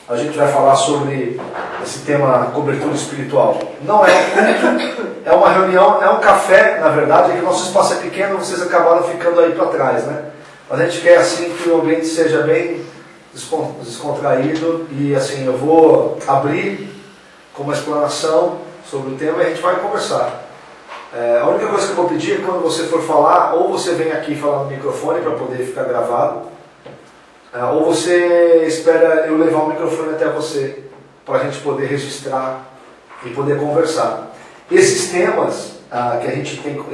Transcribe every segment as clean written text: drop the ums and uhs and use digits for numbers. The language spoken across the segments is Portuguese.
a gente vai falar sobre esse tema cobertura espiritual. Não é um culto, é uma reunião, é um café, na verdade, é que o nosso espaço é pequeno, vocês acabaram ficando aí para trás, né? Mas a gente quer assim que o ambiente seja bem descontraído e assim, eu vou abrir com uma explanação sobre o tema e a gente vai conversar. A única coisa que eu vou pedir é que quando você for falar, ou você vem aqui falar no microfone para poder ficar gravado, ou você espera eu levar o microfone até você, para a gente poder registrar e poder conversar. Esses temas que a gente tem, o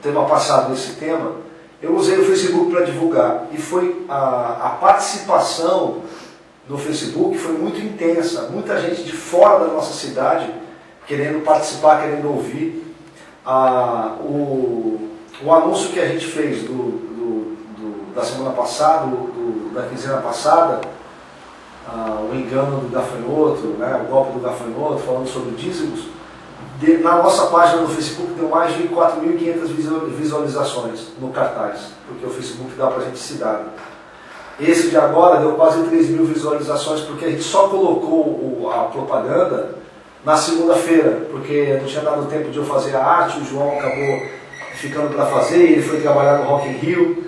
tema passado desse tema, eu usei o Facebook para divulgar, e foi a participação no Facebook foi muito intensa, muita gente de fora da nossa cidade querendo participar, querendo ouvir. O anúncio que a gente fez da semana passada, da quinzena passada, o engano do gafanhoto, né, o golpe do gafanhoto, falando sobre dízimos, na nossa página no Facebook deu mais de 4.500 visualizações no cartaz, porque o Facebook dá para a gente se dar. Esse de agora deu quase 3.000 visualizações, porque a gente só colocou a propaganda na segunda-feira, porque não tinha dado tempo de eu fazer a arte, o João acabou ficando para fazer, ele foi trabalhar no Rock in Rio,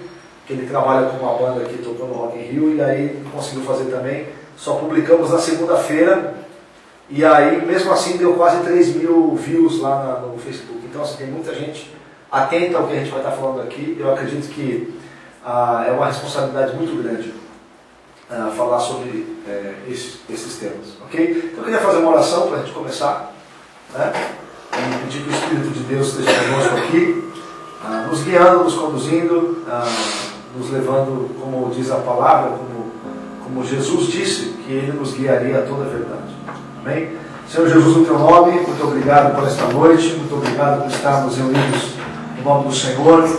que ele trabalha com uma banda que tocou no Rock in Rio, e aí não conseguiu fazer também. Só publicamos na segunda-feira, e aí mesmo assim deu quase 3.000 views lá no Facebook. Então assim, tem muita gente atenta ao que a gente vai estar falando aqui. Eu acredito que é uma responsabilidade muito grande falar sobre esses temas, ok? Então eu queria fazer uma oração para a gente começar, né? E pedir que o Espírito de Deus esteja conosco aqui, nos guiando, nos conduzindo, nos levando, como diz a palavra, como Jesus disse, que Ele nos guiaria a toda a verdade. Amém? Senhor Jesus, no Teu nome, muito obrigado por esta noite, muito obrigado por estarmos reunidos no nome do Senhor.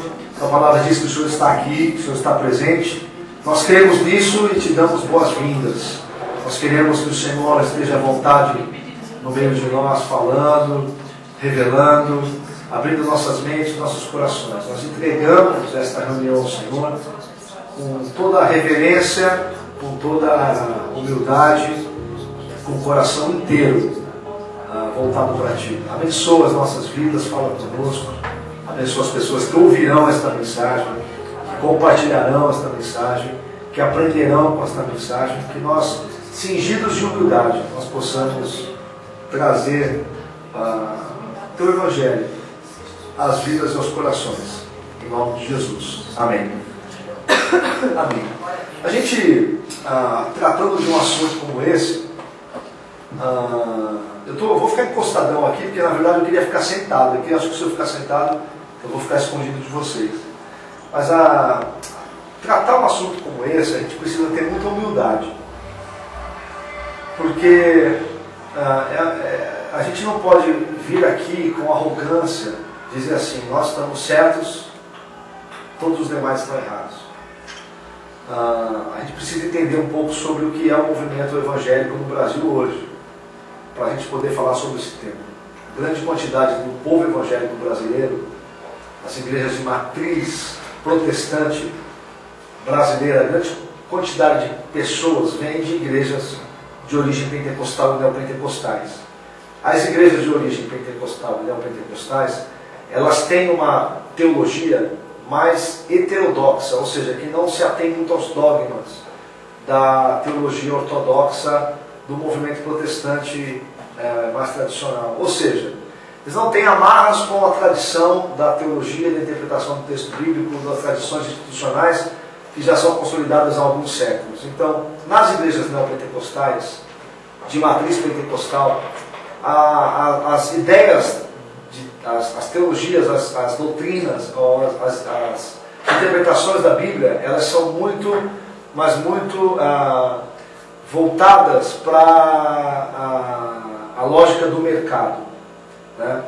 A palavra diz que o Senhor está aqui, que o Senhor está presente. Nós cremos nisso e Te damos boas-vindas. Nós queremos que o Senhor esteja à vontade no meio de nós, falando, revelando, abrindo nossas mentes, nossos corações. Nós entregamos esta reunião ao Senhor com toda a reverência, com toda a humildade, com o coração inteiro voltado para Ti. Abençoa as nossas vidas, fala conosco. Abençoa as pessoas que ouvirão esta mensagem, que compartilharão esta mensagem, que aprenderão com esta mensagem, que nós, cingidos de humildade, nós possamos trazer Teu Evangelho às vidas e aos corações. Em nome de Jesus. Amém. Amém. A gente, tratando de um assunto como esse, eu vou ficar encostadão aqui, porque na verdade eu queria ficar sentado aqui. Acho que se eu ficar sentado, eu vou ficar escondido de vocês. Mas tratar um assunto como esse, a gente precisa ter muita humildade. Porque a gente não pode vir aqui com arrogância, dizer assim, nós estamos certos, todos os demais estão errados. A gente precisa entender um pouco sobre o que é o movimento evangélico no Brasil hoje, para a gente poder falar sobre esse tema. Grande quantidade do povo evangélico brasileiro, as igrejas de matriz protestante brasileira, grande quantidade de pessoas vêm de igrejas de origem pentecostal e neopentecostais. As igrejas de origem pentecostal e neopentecostais, elas têm uma teologia mais heterodoxa, ou seja, que não se atém muito aos dogmas da teologia ortodoxa do movimento protestante mais tradicional. Ou seja, eles não têm amarras com a tradição da teologia, da interpretação do texto bíblico, das tradições institucionais que já são consolidadas há alguns séculos. Então, nas igrejas neopentecostais, de matriz pentecostal, as ideias, as teologias, as doutrinas, as interpretações da Bíblia, elas são muito, mas muito voltadas para a lógica do mercado, né?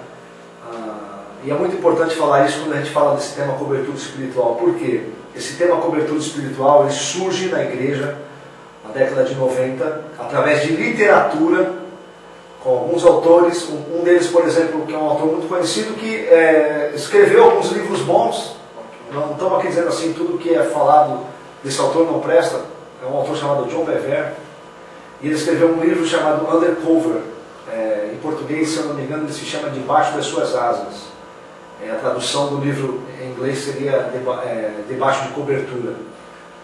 E é muito importante falar isso quando a gente fala desse tema cobertura espiritual. Por quê? Esse tema cobertura espiritual ele surge na igreja na década de 90 através de literatura, com alguns autores, um deles, por exemplo, que é um autor muito conhecido, que escreveu alguns livros bons. Não estamos aqui dizendo assim, tudo que é falado desse autor não presta. É um autor chamado John Bevere. E ele escreveu um livro chamado Undercover. Em português, se eu não me engano, ele se chama Debaixo das Suas Asas. A tradução do livro em inglês seria Debaixo de Cobertura.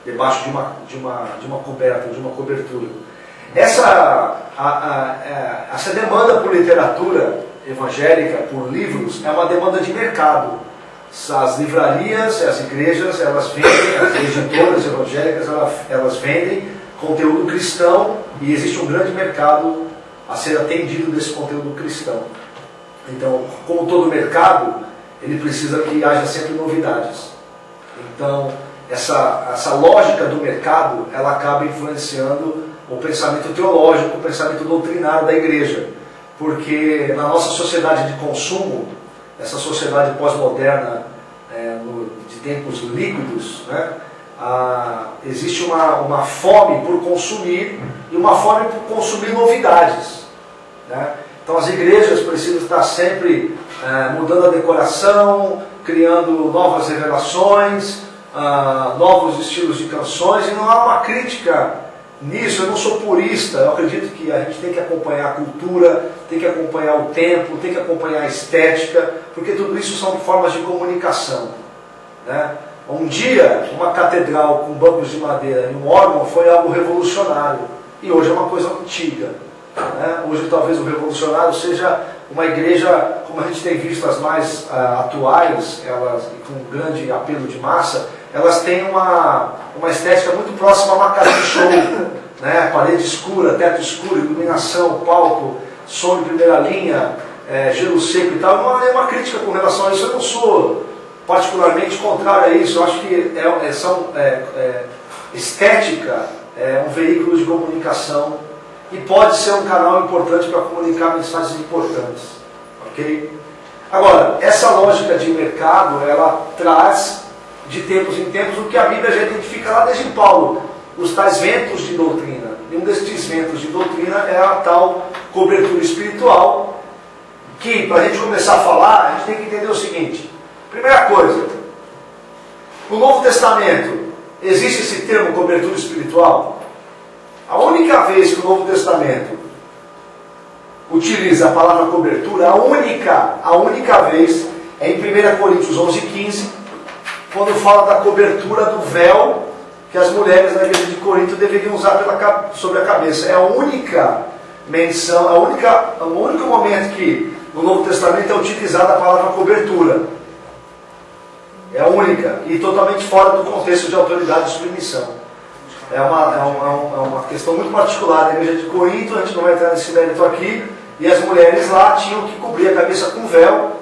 Debaixo de uma coberta, de uma cobertura. Essa demanda por literatura evangélica, por livros, é uma demanda de mercado. As livrarias, as igrejas, elas vendem, as editoras evangélicas, elas vendem conteúdo cristão e existe um grande mercado a ser atendido desse conteúdo cristão. Então, como todo mercado, ele precisa que haja sempre novidades. Então, essa lógica do mercado, ela acaba influenciando o pensamento teológico, o pensamento doutrinário da igreja. Porque na nossa sociedade de consumo, essa sociedade pós-moderna, de tempos líquidos, né, existe uma fome por consumir e uma fome por consumir novidades, né? Então as igrejas precisam estar sempre mudando a decoração, criando novas revelações, novos estilos de canções, e não há uma crítica nisso. Eu não sou purista, eu acredito que a gente tem que acompanhar a cultura, tem que acompanhar o tempo, tem que acompanhar a estética, porque tudo isso são formas de comunicação, né? Um dia, uma catedral com bancos de madeira e um órgão foi algo revolucionário, e hoje é uma coisa antiga, né? Hoje talvez o revolucionário seja uma igreja, como a gente tem visto as mais atuais, elas com grande apelo de massa, elas têm uma estética muito próxima a uma casa de show, né? Parede escura, teto escuro, iluminação, palco, som de primeira linha, gelo seco e tal. Não há nenhuma crítica com relação a isso. Eu não sou particularmente contrário a isso. Eu acho que estética é um veículo de comunicação e pode ser um canal importante para comunicar mensagens importantes, ok? Agora, essa lógica de mercado, ela traz de tempos em tempos o que a Bíblia já identifica lá desde Paulo, os tais ventos de doutrina. E um destes ventos de doutrina é a tal cobertura espiritual, que, para a gente começar a falar, a gente tem que entender o seguinte. Primeira coisa, no Novo Testamento, existe esse termo cobertura espiritual? A única vez que o Novo Testamento utiliza a palavra cobertura, a única vez é em 1 Coríntios 11:15, quando fala da cobertura do véu que as mulheres na igreja de Corinto deveriam usar sobre a cabeça. É a única menção, o único momento que no Novo Testamento é utilizada a palavra cobertura. É a única, e totalmente fora do contexto de autoridade e submissão. É uma questão muito particular da igreja de Corinto, a gente não vai entrar nesse mérito aqui, e as mulheres lá tinham que cobrir a cabeça com véu,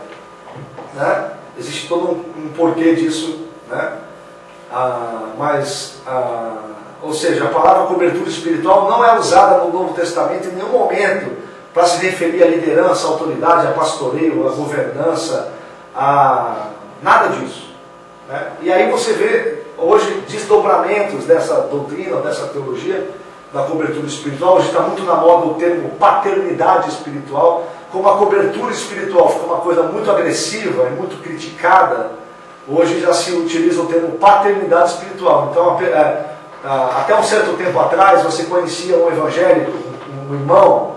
né? Existe todo um porquê disso, né? Ou seja, a palavra cobertura espiritual não é usada no Novo Testamento em nenhum momento para se referir à liderança, à autoridade, a pastoreio, à governança, nada disso, né? E aí você vê hoje desdobramentos dessa doutrina, dessa teologia da cobertura espiritual. Hoje está muito na moda o termo paternidade espiritual. Como a cobertura espiritual ficou uma coisa muito agressiva e muito criticada, hoje já se utiliza o termo paternidade espiritual. Então, até um certo tempo atrás, você conhecia um evangélico, um irmão,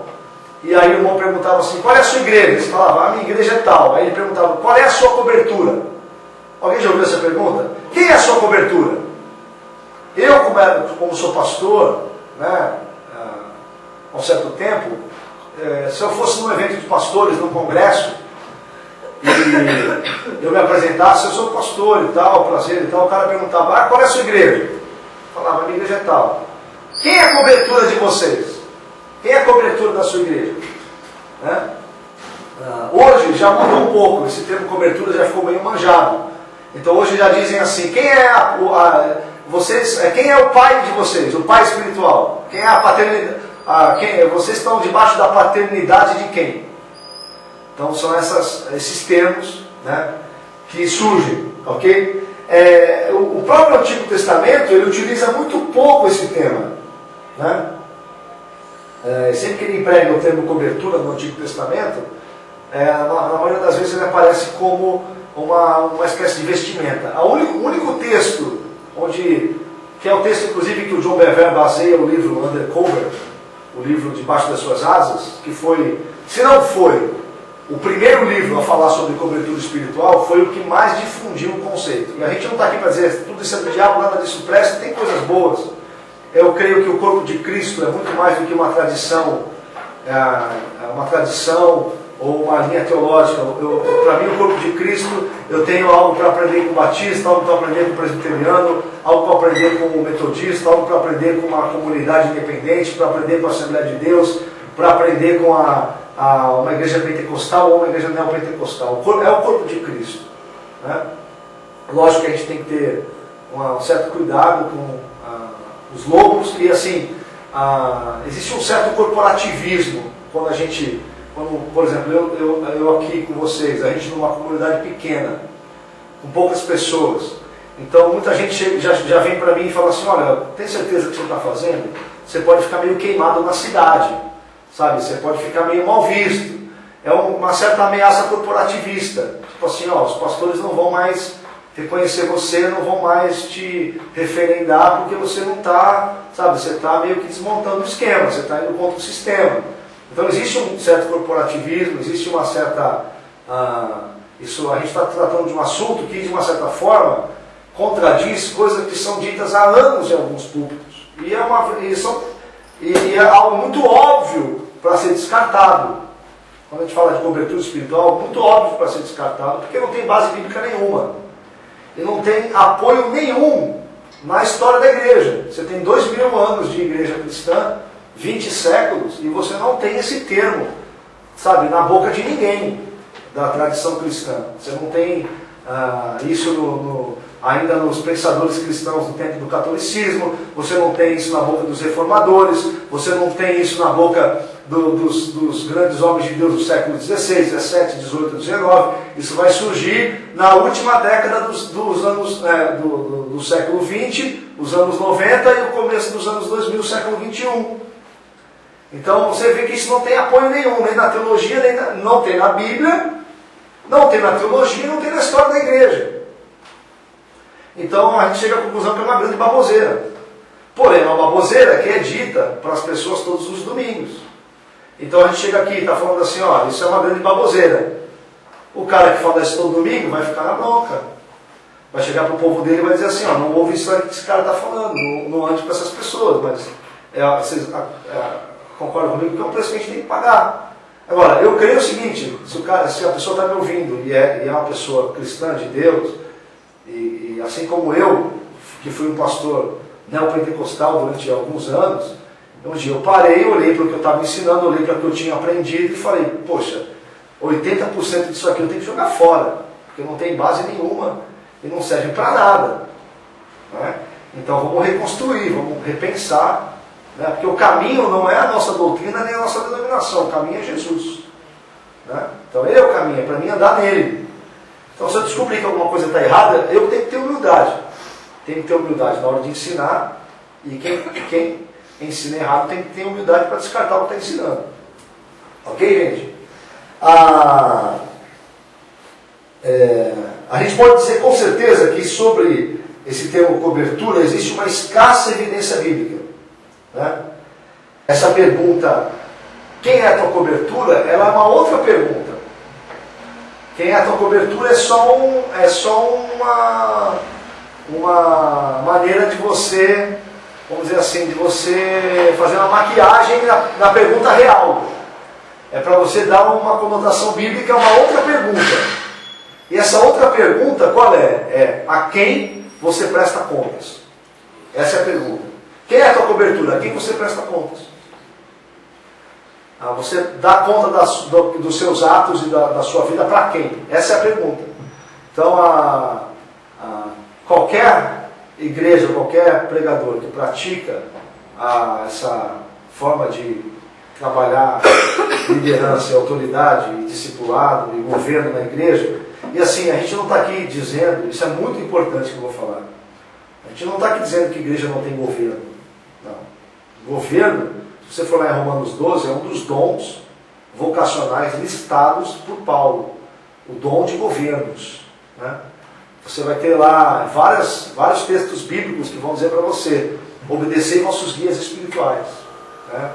e aí o irmão perguntava assim: qual é a sua igreja? Você falava: a minha igreja é tal. Aí ele perguntava: qual é a sua cobertura? Alguém já ouviu essa pergunta? Quem é a sua cobertura? Eu, como sou pastor, né, há um certo tempo, se eu fosse num evento de pastores, num congresso, e eu me apresentasse: eu sou pastor e tal, prazer e tal, o cara perguntava: qual é a sua igreja? Eu falava: a minha igreja é tal. Quem é a cobertura de vocês? Quem é a cobertura da sua igreja? Né? Hoje já mudou um pouco, esse termo cobertura já ficou meio manjado. Então hoje já dizem assim: quem é quem é o pai de vocês? O pai espiritual? Quem é a paternidade? Vocês estão debaixo da paternidade de quem? Então são esses termos, né, que surgem, ok? O próprio Antigo Testamento, ele utiliza muito pouco esse tema, né? Sempre que ele emprega o termo cobertura no Antigo Testamento, na maioria das vezes ele aparece como uma espécie de vestimenta. O único texto que é o texto inclusive que o John Bevere baseia o livro Undercover, o livro Debaixo das Suas Asas, que foi, se não foi o primeiro livro a falar sobre cobertura espiritual, foi o que mais difundiu o conceito. E a gente não está aqui para dizer tudo isso é do diabo, nada disso presta, tem coisas boas. Eu creio que o corpo de Cristo é muito mais do que uma tradição ou uma linha teológica. Para mim, o corpo de Cristo, eu tenho algo para aprender com o batista, algo para aprender com o presbiteriano, algo para aprender com o metodista, algo para aprender com uma comunidade independente, para aprender com a Assembleia de Deus, para aprender com uma igreja pentecostal ou uma igreja neopentecostal. É o corpo de Cristo, né? Lógico que a gente tem que ter um certo cuidado com os lobos, e assim, existe um certo corporativismo quando a gente... por exemplo, eu aqui com vocês, a gente numa comunidade pequena, com poucas pessoas. Então muita gente já vem para mim e fala assim, olha, tem certeza que você está fazendo? Você pode ficar meio queimado na cidade, sabe? Você pode ficar meio mal visto. É uma certa ameaça corporativista. Tipo assim, ó, os pastores não vão mais reconhecer você, não vão mais te referendar porque você não está, sabe? Você está meio que desmontando o esquema, você está indo contra o sistema. Então existe um certo corporativismo, existe uma certa... isso, a gente está tratando de um assunto que, de uma certa forma, contradiz coisas que são ditas há anos em alguns púlpitos. E é algo muito óbvio para ser descartado. Quando a gente fala de cobertura espiritual, muito óbvio para ser descartado, porque não tem base bíblica nenhuma. E não tem apoio nenhum na história da igreja. Você tem 2000 anos de igreja cristã, 20 séculos, e você não tem esse termo, sabe, na boca de ninguém da tradição cristã. Você não tem isso ainda nos pensadores cristãos do tempo do catolicismo, você não tem isso na boca dos reformadores, você não tem isso na boca dos grandes homens de Deus do século XVI, XVII, XVIII, XIX. Isso vai surgir na última década dos anos do século XX, os anos 90 e o começo dos anos 2000, século XXI. Então você vê que isso não tem apoio nenhum, nem na teologia, não tem na Bíblia, não tem na teologia, não tem na história da igreja. Então a gente chega à conclusão que é uma grande baboseira. Porém, é uma baboseira que é dita para as pessoas todos os domingos. Então a gente chega aqui e está falando assim, ó, isso é uma grande baboseira. O cara que fala isso todo domingo vai ficar na bronca. Vai chegar para o povo dele e vai dizer assim, ó, não ouve isso aí que esse cara está falando, não ande para essas pessoas, mas vocês concordam comigo que é um preço que a gente tem que pagar. Agora, eu creio o seguinte, se a pessoa está me ouvindo e é uma pessoa cristã de Deus, e assim como eu, que fui um pastor neopentecostal durante alguns anos, um dia eu parei, olhei para o que eu estava ensinando, olhei para o que eu tinha aprendido e falei, poxa, 80% disso aqui eu tenho que jogar fora, porque não tem base nenhuma e não serve para nada. Né? Então vamos reconstruir, vamos repensar, né? Porque o caminho não é a nossa doutrina nem a nossa denominação, o caminho é Jesus. Né? Então ele é o caminho, é para mim andar nele. Então se eu descobrir que alguma coisa está errada, eu tenho que ter humildade. Tenho que ter humildade na hora de ensinar, e quem ensina errado tem que ter humildade para descartar o que está ensinando. Ok, gente? A gente pode dizer com certeza que sobre esse termo cobertura existe uma escassa evidência bíblica. Né? Essa pergunta, quem é a tua cobertura, ela é uma outra pergunta. Quem é a tua cobertura é só uma maneira de você, vamos dizer assim, de você fazer uma maquiagem na pergunta real. É para você dar uma conotação bíblica a uma outra pergunta. E essa outra pergunta, qual é? É a quem você presta contas. Essa é a pergunta. Quem é a tua cobertura? A quem você presta contas? Você dá conta dos seus atos e da sua vida para quem? Essa é a pergunta. Então, qualquer igreja, qualquer pregador que pratica essa forma de trabalhar liderança, autoridade, discipulado e governo na igreja, e assim, a gente não está aqui dizendo, isso é muito importante que eu vou falar, a gente não está aqui dizendo que a igreja não tem governo. Não. Governo, se você for lá em Romanos 12, é um dos dons vocacionais listados por Paulo, o dom de governos. Né? Você vai ter lá vários textos bíblicos que vão dizer para você, obedecer nossos guias espirituais. Né?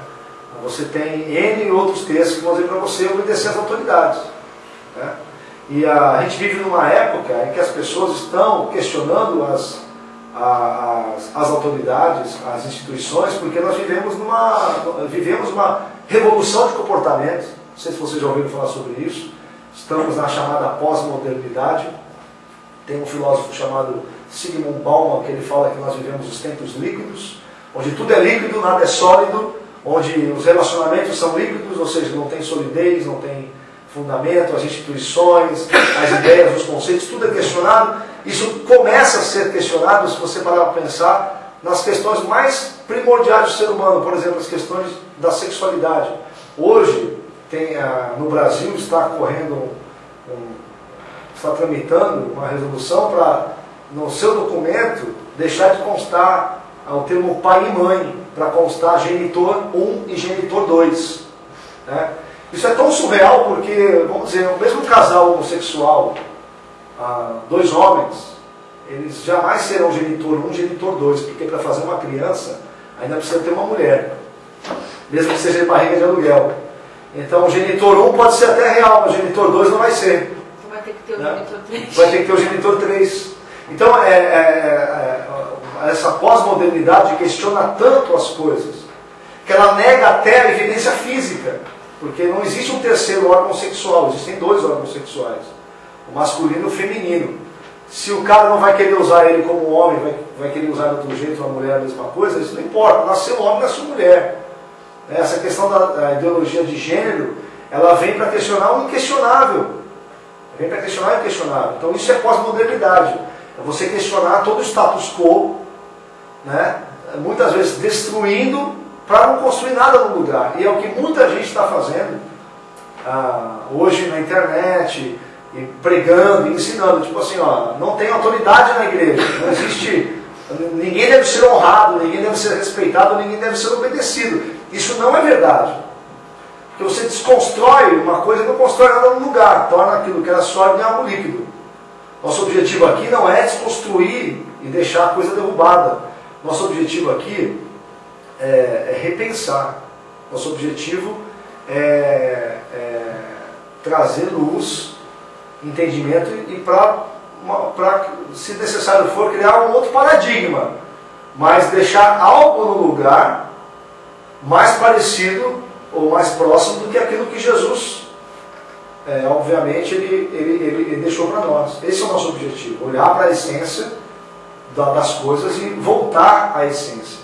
Você tem N outros textos que vão dizer para você obedecer às autoridades. Né? E a gente vive numa época em que as pessoas estão questionando as autoridades, as instituições, porque nós vivemos uma revolução de comportamento. Não sei se vocês já ouviram falar sobre isso. Estamos na chamada pós-modernidade. Tem um filósofo chamado Zygmunt Bauman, que ele fala que nós vivemos os tempos líquidos, onde tudo é líquido, nada é sólido, onde os relacionamentos são líquidos, ou seja, não tem solidez, não tem fundamento, as instituições, as ideias, os conceitos, tudo é questionado. Isso começa a ser questionado, se você parar para pensar, nas questões mais primordiais do ser humano, por exemplo, as questões da sexualidade. Hoje, no Brasil, está tramitando uma resolução para, no seu documento, deixar de constar o termo pai e mãe, para constar genitor 1 e genitor 2. Né? Isso é tão surreal porque, vamos dizer, o mesmo casal homossexual, dois homens, eles jamais serão genitor 1 e genitor 2, porque para fazer uma criança ainda precisa ter uma mulher, mesmo que seja de barriga de aluguel. Então o genitor 1 pode ser até real, mas o genitor 2 não vai ser. Vai ter que ter o genitor 3. Vai ter que ter o genitor 3. Então essa pós-modernidade questiona tanto as coisas, que ela nega até a evidência física, porque não existe um terceiro órgão sexual, existem dois órgãos sexuais, o masculino e o feminino. Se o cara não vai querer usar ele como homem, vai querer usar de outro jeito, uma mulher a mesma coisa, isso não importa, nasceu homem, nasceu mulher. Essa questão da ideologia de gênero, ela vem para questionar o inquestionável. Vem para questionar o inquestionável. Então isso é pós-modernidade. É você questionar todo o status quo, né? Muitas vezes destruindo para não construir nada no lugar. E é o que muita gente está fazendo hoje na internet, e pregando, e ensinando. Tipo assim, não tem autoridade na igreja, não existe, ninguém deve ser honrado, ninguém deve ser respeitado, ninguém deve ser obedecido. Isso não é verdade. Porque você desconstrói uma coisa e não constrói nada no lugar, torna aquilo que era sólido em algo líquido. Nosso objetivo aqui não é desconstruir e deixar a coisa derrubada. Nosso objetivo aqui é repensar. Nosso objetivo é trazer luz, entendimento e para, se necessário for, criar um outro paradigma, mas deixar algo no lugar mais parecido ou mais próximo do que aquilo que Jesus, obviamente, ele deixou para nós. Esse é o nosso objetivo, olhar para a essência das coisas e voltar à essência.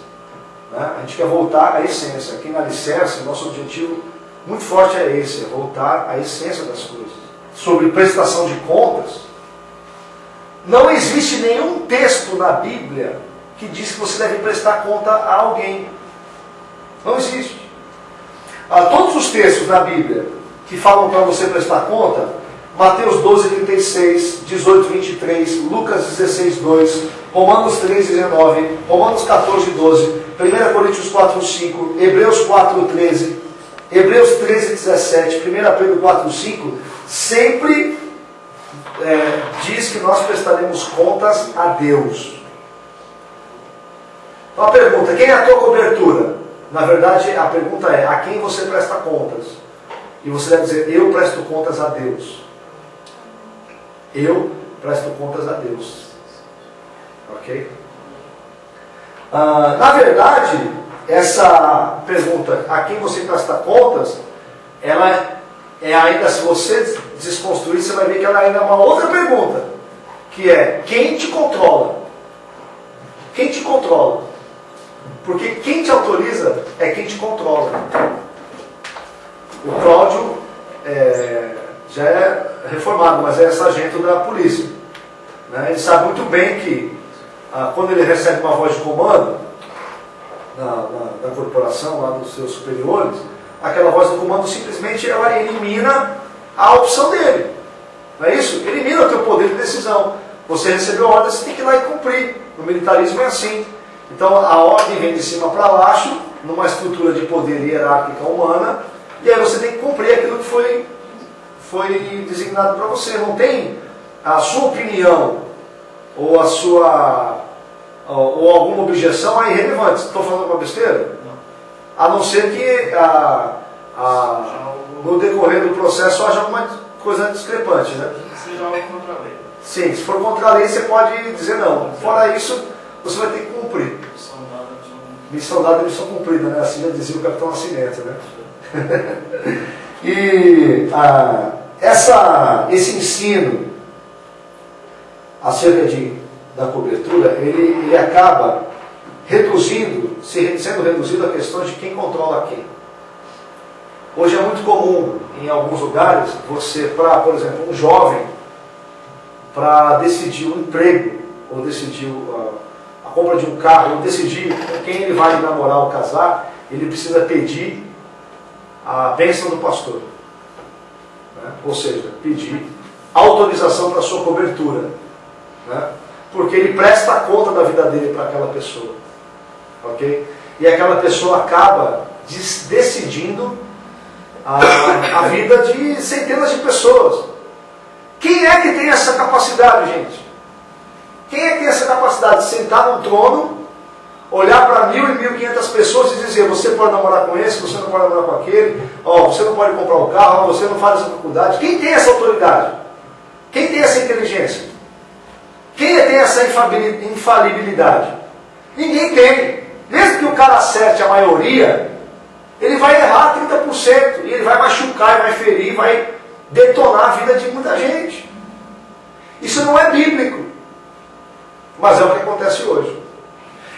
Né? A gente quer voltar à essência. Aqui na Alicerce, nosso objetivo muito forte é esse, é voltar à essência das coisas. Sobre prestação de contas, não existe nenhum texto na Bíblia que diz que você deve prestar conta a alguém. Não existe. Todos os textos na Bíblia que falam para você prestar conta, Mateus 12, 36, 18, 23, Lucas 16, 2, Romanos 13, 19, Romanos 14, 12, 1 Coríntios 4, 5, Hebreus 4, 13, Hebreus 13, 17, 1 Pedro 4, 5, sempre diz que nós prestaremos contas a Deus. Então a pergunta, quem é a tua cobertura? Na verdade, a pergunta é, a quem você presta contas? E você deve dizer, eu presto contas a Deus. Eu presto contas a Deus. Ok? Na verdade, essa pergunta, a quem você presta contas, ela é ainda, se você desconstruir, você vai ver que ela ainda é uma outra pergunta, que é, quem te controla? Quem te controla? Porque quem te autoriza é quem te controla. O Cláudio já é reformado, mas é sargento da polícia. Né? Ele sabe muito bem que quando ele recebe uma voz de comando da corporação, lá dos seus superiores, aquela voz do comando simplesmente ela elimina a opção dele. Não é isso? Elimina o teu poder de decisão. Você recebeu a ordem, você tem que ir lá e cumprir. No militarismo é assim. Então a ordem vem de cima para baixo, numa estrutura de poder hierárquica humana, e aí você tem que cumprir aquilo que foi designado para você. Não tem a sua opinião ou ou alguma objeção é irrelevante. Estou falando alguma besteira? A não ser que no decorrer do processo haja alguma coisa discrepante, né? Seja algo contra a lei. Sim, se for contra a lei você pode dizer não. Fora isso, você vai ter que cumprir. Missão dada, missão cumprida, né? Assim já dizia o Capitão Nascimento, né? E esse ensino acerca da cobertura, ele acaba sendo reduzido a questão de quem controla quem. Hoje é muito comum, em alguns lugares, por exemplo, um jovem, para decidir um emprego, ou decidir a compra de um carro, ou decidir com quem ele vai namorar ou casar, ele precisa pedir a bênção do pastor. Né? Ou seja, pedir autorização para a sua cobertura. Né? Porque ele presta conta da vida dele para aquela pessoa. Ok? E aquela pessoa acaba decidindo a vida de centenas de pessoas. Quem é que tem essa capacidade, gente? Quem é que tem essa capacidade de sentar num trono, olhar para 1.000 e 1.500 pessoas e dizer: você pode namorar com esse, você não pode namorar com aquele, você não pode comprar um carro, você não faz essa faculdade? Quem tem essa autoridade? Quem tem essa inteligência? Quem tem essa infalibilidade? Ninguém tem. Mesmo que o cara acerte a maioria, ele vai errar 30%, e ele vai machucar, ele vai ferir, vai detonar a vida de muita gente. Isso não é bíblico, mas é o que acontece hoje.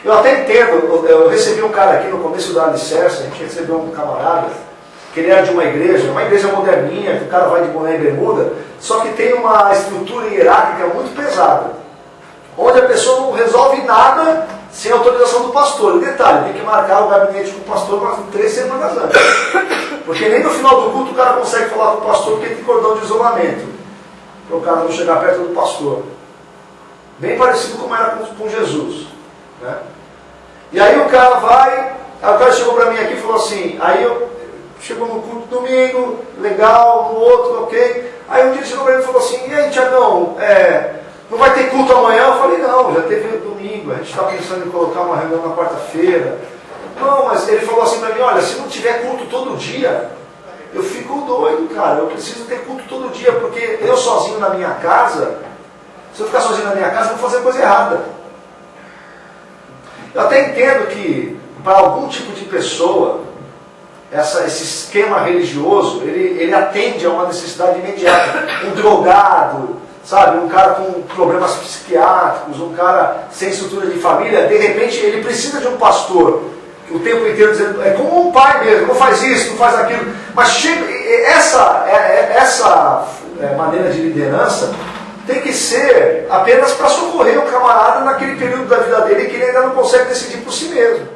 Eu até entendo, eu recebi um cara aqui no começo da Alicerce, a gente recebeu um camarada, que ele era de uma igreja moderninha, que o cara vai de boné e bermuda, só que tem uma estrutura hierárquica muito pesada, onde a pessoa não resolve nada sem autorização do pastor. E detalhe, tem que marcar o gabinete com o pastor umas 3 semanas antes. Porque nem no final do culto o cara consegue falar com o pastor porque tem cordão de isolamento, para o cara não chegar perto do pastor. Bem parecido como era com Jesus. Né? E aí o cara chegou para mim aqui e falou assim, chegou no culto domingo, legal, no outro, ok. Aí um dia ele chegou para mim e falou assim: e aí, Tiagão, não vai ter culto amanhã? Eu falei: não, já teve domingo, a gente está pensando em colocar uma reunião na quarta-feira. Não, mas ele falou assim para mim: olha, se não tiver culto todo dia, eu fico doido, cara, eu preciso ter culto todo dia, porque eu sozinho na minha casa, se eu ficar sozinho na minha casa, eu vou fazer coisa errada. Eu até entendo que, para algum tipo de pessoa, esse esquema religioso, ele atende a uma necessidade imediata. Um drogado, sabe, um cara com problemas psiquiátricos, um cara sem estrutura de família, de repente ele precisa de um pastor o tempo inteiro dizendo, é como um pai mesmo, não faz isso, não faz aquilo. Mas essa maneira de liderança tem que ser apenas para socorrer o camarada naquele período da vida dele que ele ainda não consegue decidir por si mesmo.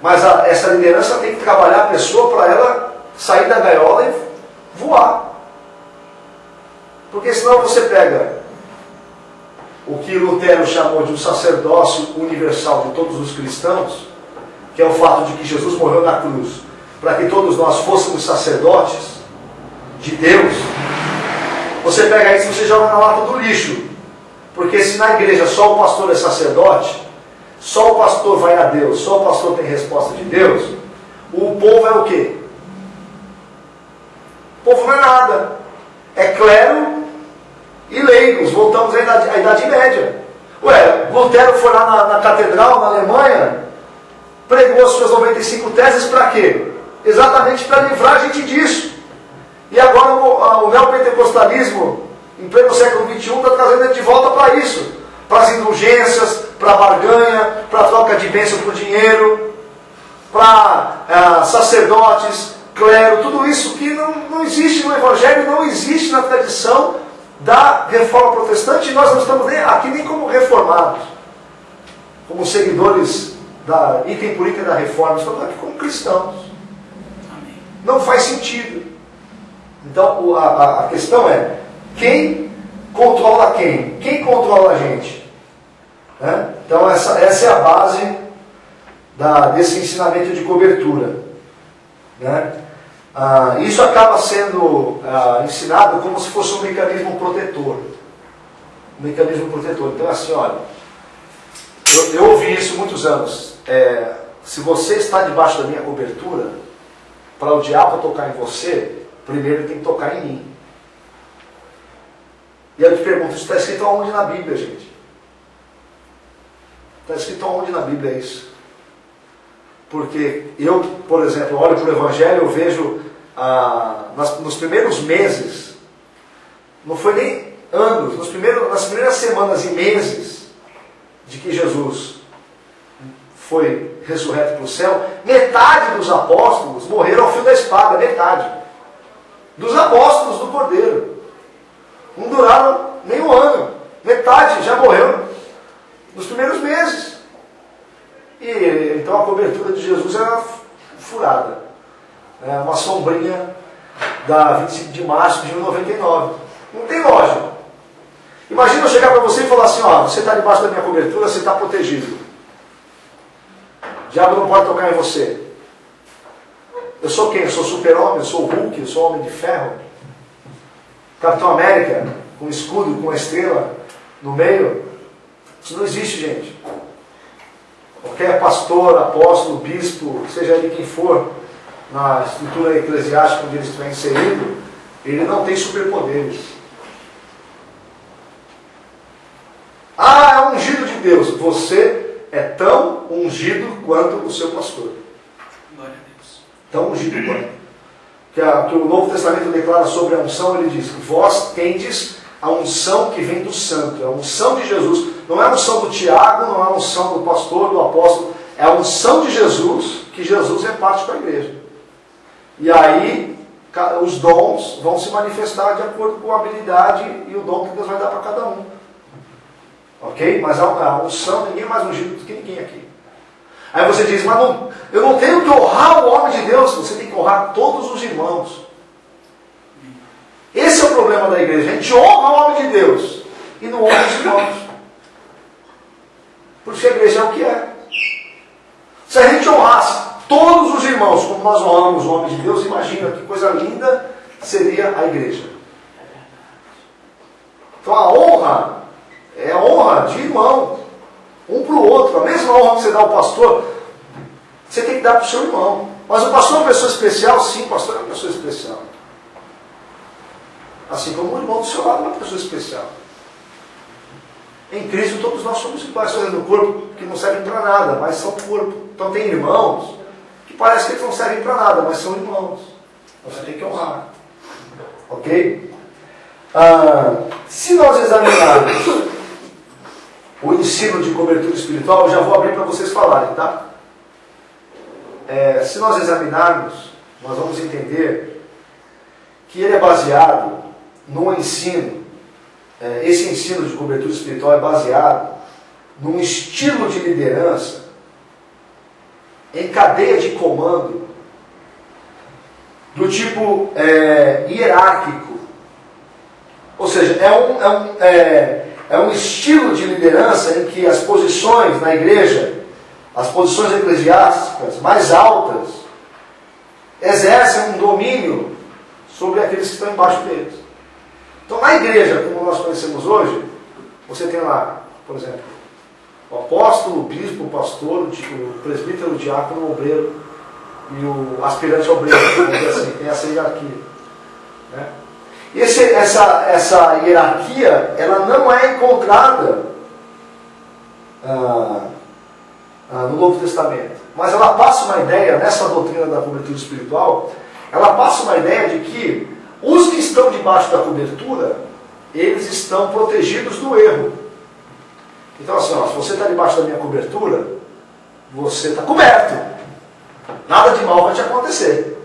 Mas essa liderança tem que trabalhar a pessoa para ela sair da gaiola e voar. Porque senão você pega o que Lutero chamou de um sacerdócio universal de todos os cristãos, que é o fato de que Jesus morreu na cruz para que todos nós fôssemos sacerdotes de Deus. Você pega isso e você joga na lata do lixo. Porque se na igreja só o pastor é sacerdote, só o pastor vai a Deus, só o pastor tem resposta de Deus, o povo é o quê? O povo não é nada. É clero e leigos. Voltamos à Idade Média. Lutero foi lá na catedral, na Alemanha, pregou as suas 95 teses para quê? Exatamente para livrar a gente disso. E agora o neopentecostalismo, em pleno século XXI, está trazendo ele de volta para isso. Para as indulgências, para a barganha, para a troca de bênção por dinheiro, para sacerdotes, clero, tudo isso que não existe no Evangelho, não existe na tradição da reforma protestante, e nós não estamos aqui nem como reformados, como seguidores da item por item da reforma, estamos aqui como cristãos. Não faz sentido. Então a questão é, quem controla quem? Quem controla a gente? Né? Então essa é a base desse ensinamento de cobertura. Né? Isso acaba sendo ensinado como se fosse um mecanismo protetor. Um mecanismo protetor. Então assim, olha, eu ouvi isso muitos anos. se você está debaixo da minha cobertura, para o diabo tocar em você, primeiro ele tem que tocar em mim. E eu te pergunto, isso está escrito aonde na Bíblia, gente? Está escrito aonde na Bíblia isso? Porque eu, por exemplo, olho para o Evangelho, eu vejo nos primeiros meses, não foi nem anos, nas primeiras semanas e meses de que Jesus foi ressurreto para o céu, metade dos apóstolos morreram ao fio da espada, metade. Dos apóstolos do Cordeiro. Não duraram nem um ano. Metade já morreu nos primeiros meses. E então a cobertura de Jesus era furada. É uma sombrinha da 25 de março de 1999. Não tem lógica. Imagina eu chegar para você e falar assim, ó, você está debaixo da minha cobertura, você está protegido. O diabo não pode tocar em você. Eu sou quem? Eu sou super-homem, eu sou o Hulk, eu sou homem de ferro. Capitão América, com escudo, com estrela no meio. Isso não existe, gente. Qualquer pastor, apóstolo, bispo, seja ele quem for, na estrutura eclesiástica onde ele estiver inserido, ele não tem superpoderes. Ah, é ungido de Deus. Você é tão ungido quanto o seu pastor. Glória a Deus. Tão ungido quanto. Que o Novo Testamento declara sobre a unção, ele diz que vós tendes a unção que vem do santo. É a unção de Jesus. Não é a unção do Tiago, não é a unção do pastor, do apóstolo. É a unção de Jesus, que Jesus reparte para a igreja. E aí, os dons vão se manifestar de acordo com a habilidade e o dom que Deus vai dar para cada um. Ok? Mas a unção, ninguém é mais ungido do que ninguém aqui. Aí você diz, mas não, eu não tenho que honrar o homem de Deus. Você tem que honrar todos os irmãos. Esse é o problema da igreja. A gente honra o homem de Deus e não honra os irmãos. Porque a igreja é o que é. Se a gente honrasse todos os irmãos como nós honramos o homem de Deus, imagina que coisa linda seria a igreja. Então a honra é a honra de irmão, um para o outro. A mesma honra que você dá ao pastor, você tem que dar para o seu irmão. Mas o pastor é uma pessoa especial? Sim, o pastor é uma pessoa especial. Assim como o irmão do seu lado é uma pessoa especial. Em Cristo todos nós somos iguais, somos no corpo que não servem para nada, mas são corpo. Então tem irmãos que parece que eles não servem para nada, mas são irmãos. Você tem que honrar. Ok? Se nós examinarmos o ensino de cobertura espiritual, eu já vou abrir para vocês falarem, tá? Se nós examinarmos, nós vamos entender que ele é baseado num ensino. Esse ensino de cobertura espiritual é baseado num estilo de liderança em cadeia de comando do tipo hierárquico. Ou seja, é um estilo de liderança em que as posições na igreja, as posições eclesiásticas mais altas, exercem um domínio sobre aqueles que estão embaixo deles. Então, na igreja, como nós conhecemos hoje, você tem lá, por exemplo, o apóstolo, o bispo, o pastor, o presbítero, o diácono, o obreiro e o aspirante obreiro. Assim, tem essa hierarquia. Né? E essa hierarquia, ela não é encontrada no Novo Testamento. Mas ela passa uma ideia, nessa doutrina da cobertura espiritual, ela passa uma ideia de que os que estão debaixo da cobertura, eles estão protegidos do erro. Então assim, se você está debaixo da minha cobertura, você está coberto. Nada de mal vai te acontecer.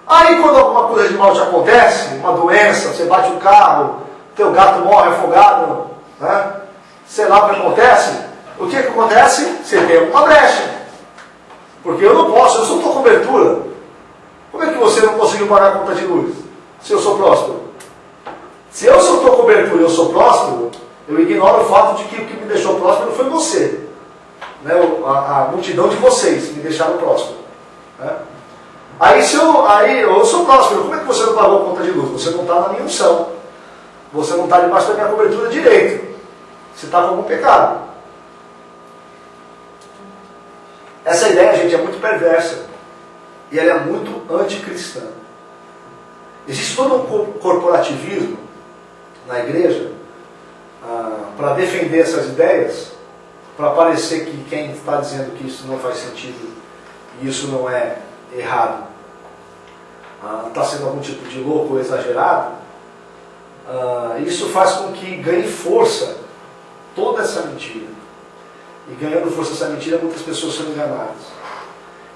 Aí quando alguma coisa de mal te acontece, uma doença, você bate o carro, teu gato morre afogado, né? Sei lá o que acontece. O que acontece? Você tem uma brecha. Porque eu não posso, eu sou tua cobertura. Como é que você não conseguiu pagar a conta de luz? Se eu sou próspero. Se eu sou tua cobertura e eu sou próspero, eu ignoro o fato de que o que me deixou próspero foi você. Né? A multidão de vocês me deixaram próspero. Né? Aí eu sou próspero, como é que você não pagou a conta de luz? Você não está na minha unção. Você não está debaixo da minha cobertura direito. Você está com algum pecado. Essa ideia, gente, é muito perversa. E ela é muito anticristã. Existe todo um corporativismo na igreja para defender essas ideias, para parecer que quem está dizendo que isso não faz sentido e isso não é errado está sendo algum tipo de louco ou exagerado. Isso faz com que ganhe força toda essa mentira. E ganhando força essa mentira, muitas pessoas são enganadas.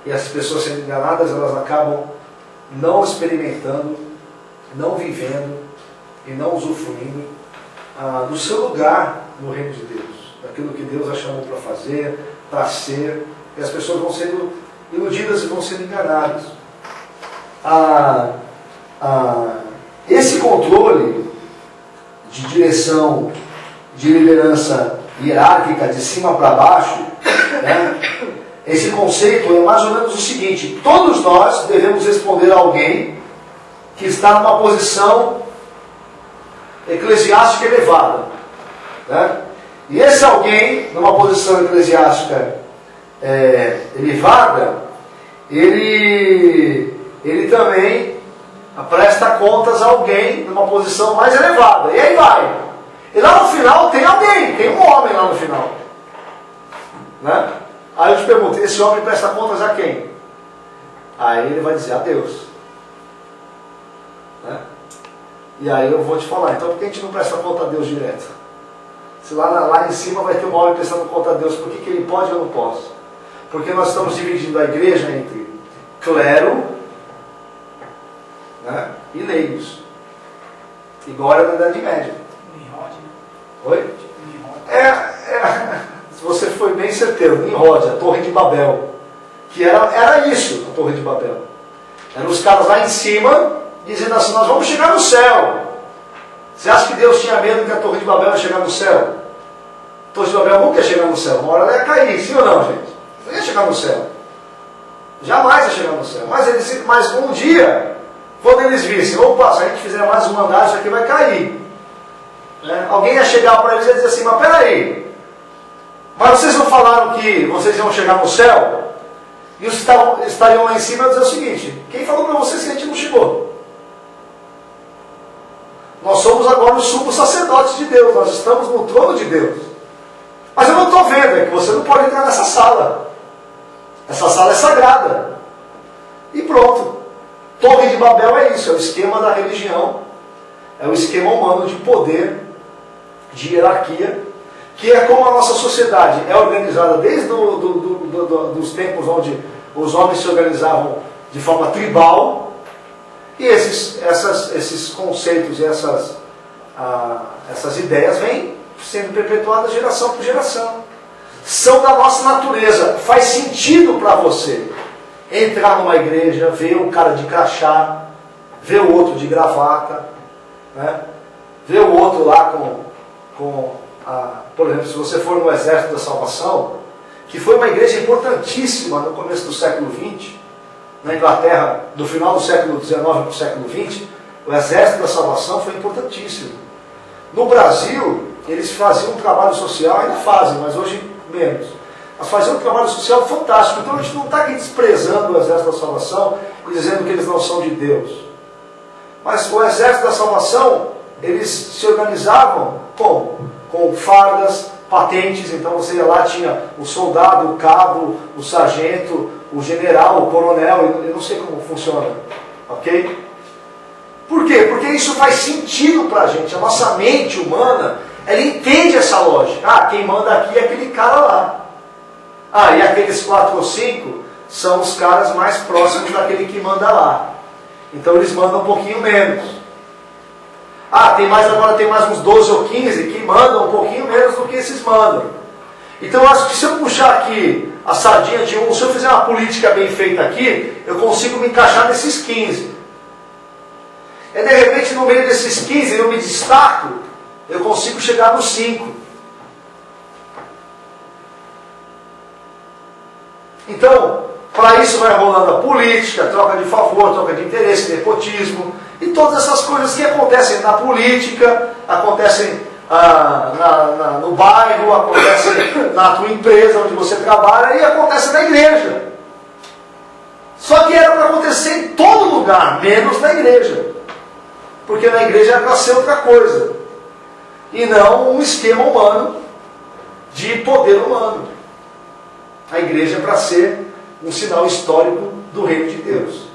E essas pessoas sendo enganadas, elas acabam não experimentando, não vivendo e não usufruindo do seu lugar no reino de Deus, daquilo que Deus a chamou para fazer, para ser, e as pessoas vão sendo iludidas e vão sendo enganadas. Esse controle de direção, de liderança hierárquica, de cima para baixo, né? Esse conceito é mais ou menos o seguinte: todos nós devemos responder a alguém que está numa posição eclesiástica elevada, né? E esse alguém, numa posição eclesiástica elevada, ele também presta contas a alguém numa posição mais elevada. E aí vai. E lá no final tem alguém, tem um homem lá no final, né? Aí eu te pergunto, esse homem presta contas a quem? Aí ele vai dizer, a Deus, né? E aí eu vou te falar, então por que a gente não presta conta a Deus direto? Se lá em cima vai ter um homem prestando conta a Deus, por que ele pode e eu não posso? Porque nós estamos dividindo a igreja entre clero, né, e leigos, igual era na Idade Média. Oi? Você foi bem certeiro, Nimrod, a Torre de Babel, que era isso, a Torre de Babel. Eram os caras lá em cima, dizendo assim, nós vamos chegar no céu. Você acha que Deus tinha medo que a Torre de Babel ia chegar no céu? A Torre de Babel nunca ia chegar no céu, uma hora ela ia cair, sim ou não, gente? Não ia chegar no céu. Jamais ia chegar no céu. Mas um dia, quando eles vissem, opa, se a gente fizer mais um andar, isso aqui vai cair. Né? Alguém ia chegar para eles e dizer assim, mas peraí, mas vocês não falaram que vocês iam chegar no céu? E os que estariam lá em cima iam dizer o seguinte, quem falou para vocês que a gente não chegou? Nós somos agora os sumos sacerdotes de Deus, nós estamos no trono de Deus. Mas eu não estou vendo, é que você não pode entrar nessa sala. Essa sala é sagrada. E pronto. Torre de Babel é isso, é o esquema da religião, é o esquema humano de poder, de hierarquia, que é como a nossa sociedade é organizada desde dos tempos onde os homens se organizavam de forma tribal, e esses conceitos e essas ideias vêm sendo perpetuadas geração por geração. São da nossa natureza. Faz sentido para você entrar numa igreja, ver um cara de crachá, ver o outro de gravata, né? Ver o outro lá por exemplo, se você for no Exército da Salvação, que foi uma igreja importantíssima no começo do século XX, na Inglaterra, do final do século XIX para o século XX, o Exército da Salvação foi importantíssimo. No Brasil, eles faziam um trabalho social, ainda fazem, mas hoje menos. Mas faziam um trabalho social fantástico. Então a gente não está aqui desprezando o Exército da Salvação e dizendo que eles não são de Deus. Mas o Exército da Salvação, eles se organizavam como? Com fardas, patentes. Então você ia lá, tinha o soldado, o cabo, o sargento, o general, o coronel, eu não sei como funciona, ok? Por quê? Porque isso faz sentido para a gente. A nossa mente humana, ela entende essa lógica. Quem manda aqui é aquele cara lá. E aqueles 4 ou 5 são os caras mais próximos daquele que manda lá. Então eles mandam um pouquinho menos. Agora tem mais uns 12 ou 15 que mandam um pouquinho menos do que esses mandam. Então eu acho que se eu puxar aqui a sardinha de um, se eu fizer uma política bem feita aqui, eu consigo me encaixar nesses 15. E de repente no meio desses 15 eu me destaco, eu consigo chegar nos 5. Então, para isso vai rolando a política, troca de favor, troca de interesse, nepotismo, e todas essas coisas que acontecem na política, acontecem no bairro, acontece na tua empresa onde você trabalha e acontece na igreja. Só que era para acontecer em todo lugar, menos na igreja. Porque na igreja era para ser outra coisa. E não um esquema humano de poder humano. A igreja é para ser um sinal histórico do reino de Deus.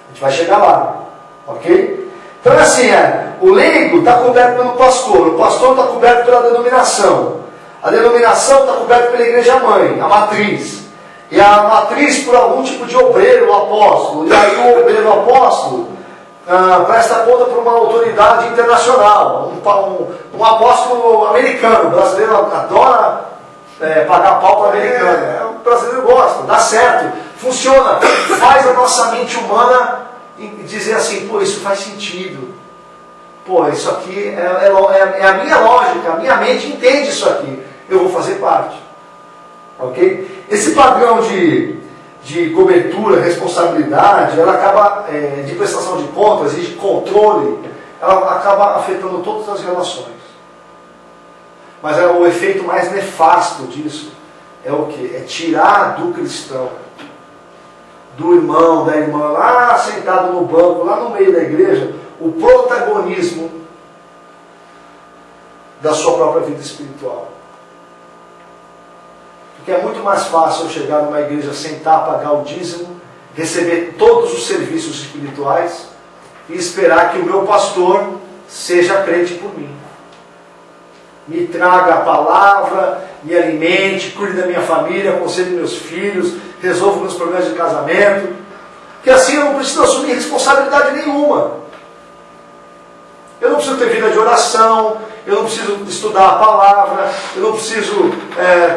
A gente vai chegar lá. Ok? Então é assim, o leigo está coberto pelo pastor, o pastor está coberto pela denominação, a denominação está coberta pela igreja mãe, a matriz, e a matriz por algum tipo de obreiro, o apóstolo, e aí o obreiro, o apóstolo, presta conta para uma autoridade internacional, um apóstolo americano. O brasileiro adora pagar pau para o americano, o brasileiro gosta, dá certo, funciona, faz a nossa mente humana e dizer assim, pô, isso faz sentido. Pô, isso aqui é a minha lógica, a minha mente entende isso aqui. Eu vou fazer parte. Ok? Esse padrão de cobertura, responsabilidade, ela acaba, de prestação de contas e de controle, ela acaba afetando todas as relações. Mas o efeito mais nefasto disso é o quê? É tirar do cristão, do irmão, da irmã, lá sentado no banco, lá no meio da igreja, o protagonismo da sua própria vida espiritual. Porque é muito mais fácil eu chegar numa igreja, sentar, pagar o dízimo, receber todos os serviços espirituais e esperar que o meu pastor seja crente por mim. Me traga a palavra, me alimente, cuide da minha família, aconselhe meus filhos, resolva meus problemas de casamento. Porque assim eu não preciso assumir responsabilidade nenhuma. Eu não preciso ter vida de oração, eu não preciso estudar a palavra, eu não preciso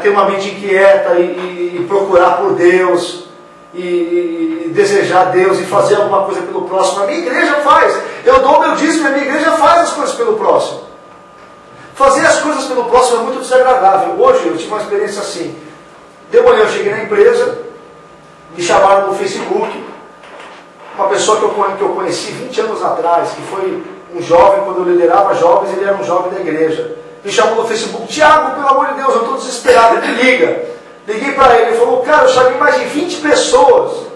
ter uma mente inquieta e procurar por Deus, e desejar Deus e fazer alguma coisa pelo próximo. A minha igreja faz. Eu dou meu dízimo e a minha igreja faz as coisas pelo próximo. Fazer as coisas pelo próximo é muito desagradável. Hoje eu tive uma experiência assim. De manhã eu cheguei na empresa, me chamaram no Facebook, uma pessoa que eu conheci 20 anos atrás, que foi um jovem, quando eu liderava jovens, ele era um jovem da igreja. Me chamou no Facebook, Tiago, pelo amor de Deus, eu estou desesperado, me liga. Liguei para ele, ele falou, cara, eu chamei mais de 20 pessoas.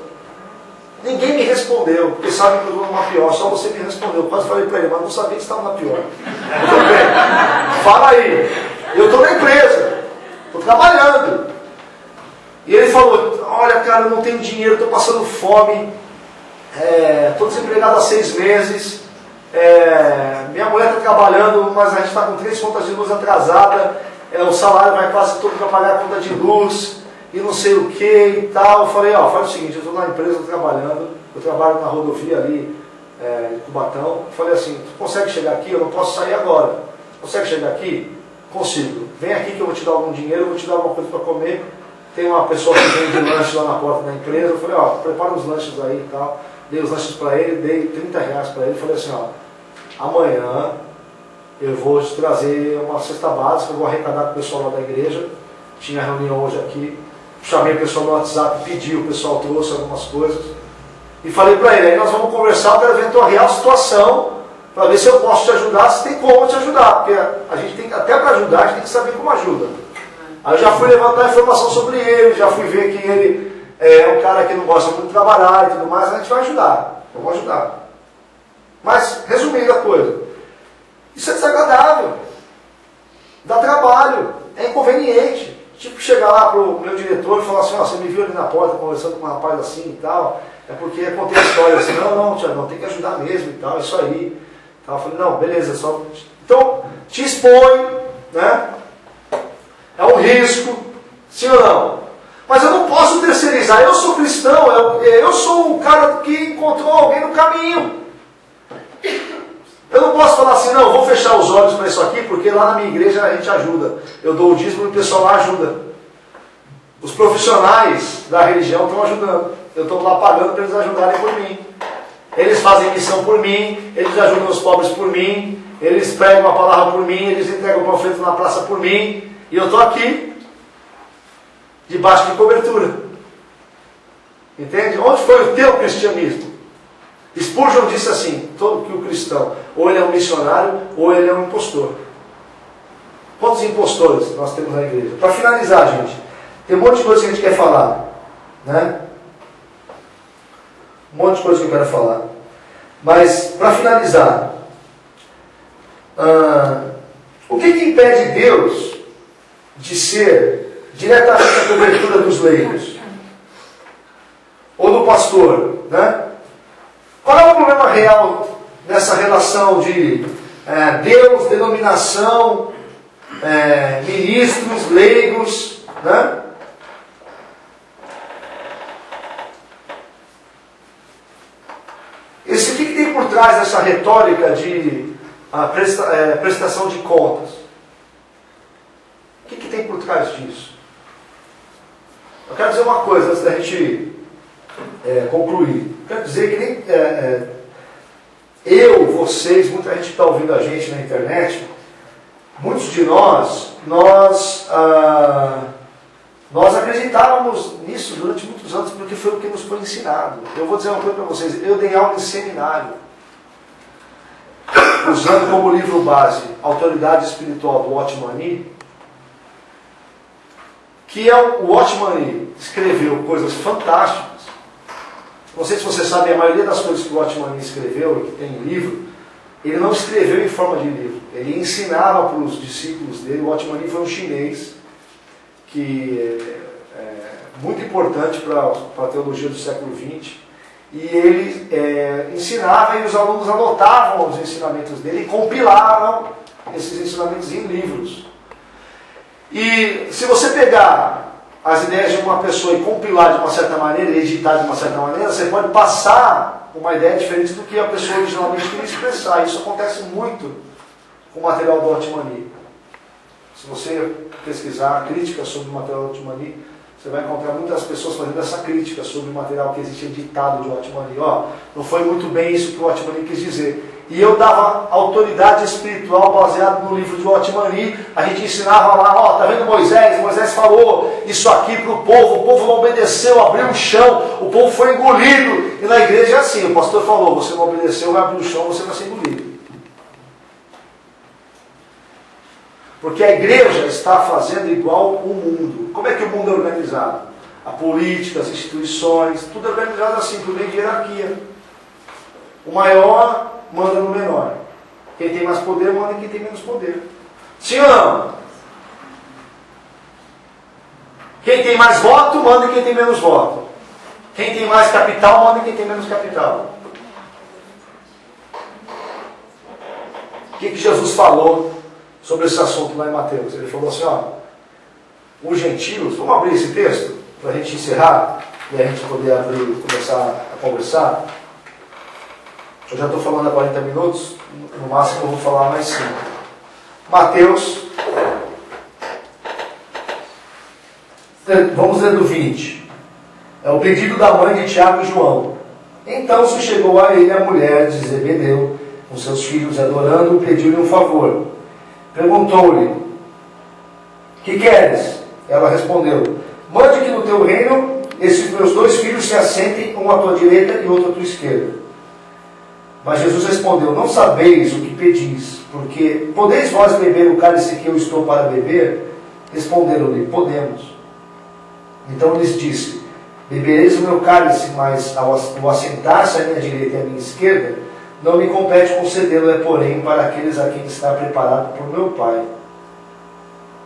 Ninguém me respondeu, porque sabe que eu estou numa pior, só você me respondeu. Eu quase falei para ele, mas não sabia que estava na pior. Tudo bem, fala aí. Eu estou na empresa, estou trabalhando. E ele falou, olha cara, eu não tenho dinheiro, estou passando fome, estou desempregado há 6 meses, minha mulher está trabalhando, mas a gente está com 3 contas de luz atrasadas, o salário vai quase todo para pagar a conta de luz, e não sei o que e tal. Eu falei, faz o seguinte, eu estou na empresa, estou trabalhando, eu trabalho na rodovia ali, em Cubatão. Eu falei assim, tu consegue chegar aqui? Eu não posso sair agora. Consegue chegar aqui? Consigo. Vem aqui que eu vou te dar algum dinheiro, eu vou te dar alguma coisa para comer. Tem uma pessoa que vende lanche lá na porta da empresa. Eu falei, prepara os lanches aí e tal. Dei os lanches para ele, dei 30 reais para ele. Falei assim, amanhã eu vou te trazer uma cesta básica, eu vou arrecadar com o pessoal lá da igreja. Tinha reunião hoje aqui. Chamei o pessoal no WhatsApp, pedi, o pessoal trouxe algumas coisas. E falei para ele, aí nós vamos conversar, eu quero ver a tua real situação, para ver se eu posso te ajudar, se tem como te ajudar. Porque a gente tem que, até para ajudar, a gente tem que saber como ajuda. Aí eu já fui levantar informação sobre ele, já fui ver que ele é um cara que não gosta muito de trabalhar e tudo mais, a gente vai ajudar, vamos ajudar. Mas, resumindo a coisa, isso é desagradável, dá trabalho, é inconveniente. Tipo, chegar lá pro meu diretor e falar assim, você me viu ali na porta conversando com um rapaz assim e tal, é porque contei a história assim, não, Tiago, não, tem que ajudar mesmo e tal, é isso aí. Eu falei, não, beleza, só... Então, te expõe, né? É um risco, sim ou não? Mas eu não posso terceirizar, eu sou cristão, eu sou o cara que encontrou alguém no caminho. Eu não posso falar assim, não, vou fechar os olhos para isso aqui, porque lá na minha igreja a gente ajuda. Eu dou o dízimo e o pessoal lá ajuda. Os profissionais da religião estão ajudando. Eu estou lá pagando para eles ajudarem por mim. Eles fazem missão por mim, eles ajudam os pobres por mim, eles pregam a palavra por mim, eles entregam o panfleto na praça por mim, e eu estou aqui, debaixo de cobertura. Entende? Onde foi o teu cristianismo? Spurgeon disse assim, todo que o cristão, ou ele é um missionário, ou ele é um impostor. Quantos impostores nós temos na igreja? Para finalizar, gente, tem um monte de coisa que a gente quer falar, né? Um monte de coisa que eu quero falar. Mas, para finalizar, o que impede Deus de ser diretamente a cobertura dos leigos? Ou do pastor, né? Qual é o problema real nessa relação de Deus, denominação, ministros, leigos, né? O que tem por trás dessa retórica de prestação de contas? O que tem por trás disso? Eu quero dizer uma coisa antes da gente concluir. Eu quero dizer que nem vocês, muita gente que está ouvindo a gente na internet, muitos de nós acreditávamos nisso durante muitos anos, porque foi o que nos foi ensinado. Eu vou dizer uma coisa para vocês, eu dei aula em seminário, usando como livro base Autoridade Espiritual do Watchman Nee, que o Watchman Nee escreveu coisas fantásticas. Não sei se você sabe, a maioria das coisas que o Watchman Nee escreveu, que tem em livro, ele não escreveu em forma de livro, ele ensinava para os discípulos dele. O Watchman Nee foi um chinês que é muito importante para a teologia do século XX, e ele ensinava e os alunos anotavam os ensinamentos dele e compilavam esses ensinamentos em livros. E se você pegar as ideias de uma pessoa e compilar de uma certa maneira, e editar de uma certa maneira, você pode passar uma ideia diferente do que a pessoa originalmente queria expressar. Isso acontece muito com o material do Watchman Nee. Se você pesquisar críticas sobre o material do Watchman Nee, você vai encontrar muitas pessoas fazendo essa crítica sobre o material que existe editado de Watchman Nee. Não foi muito bem isso que o Watchman Nee quis dizer. E eu dava autoridade espiritual baseado no livro de Watchman Nee. A gente ensinava lá, tá vendo Moisés? Moisés falou isso aqui para o povo não obedeceu, abriu o chão, o povo foi engolido. E na igreja é assim, o pastor falou, você não obedeceu, vai abrir o chão, você vai ser engolido. Porque a igreja está fazendo igual o mundo. Como é que o mundo é organizado? A política, as instituições, tudo é organizado assim, por meio de hierarquia. O maior manda no menor. Quem tem mais poder manda em quem tem menos poder. Sim ou não? Quem tem mais voto manda em quem tem menos voto. Quem tem mais capital manda em quem tem menos capital. O que Jesus falou sobre esse assunto lá em Mateus? Ele falou assim, os gentios, vamos abrir esse texto para a gente encerrar e a gente poder começar a conversar. Eu já estou falando há 40 minutos, no máximo eu vou falar mais 5. Mateus, vamos ler do 20. É o pedido da mãe de Tiago e João. Então se chegou a ele a mulher de Zebedeu, com seus filhos adorando, pediu-lhe um favor. Perguntou-lhe, que queres? Ela respondeu, mande que no teu reino esses meus 2 filhos se assentem, um à tua direita e outro à tua esquerda. Mas Jesus respondeu, não sabeis o que pedis, porque podeis vós beber o cálice que eu estou para beber? Responderam-lhe, podemos. Então lhes disse, bebereis o meu cálice, mas ao assentar-se à minha direita e à minha esquerda, não me compete concedê-lo, porém para aqueles a quem está preparado por meu Pai.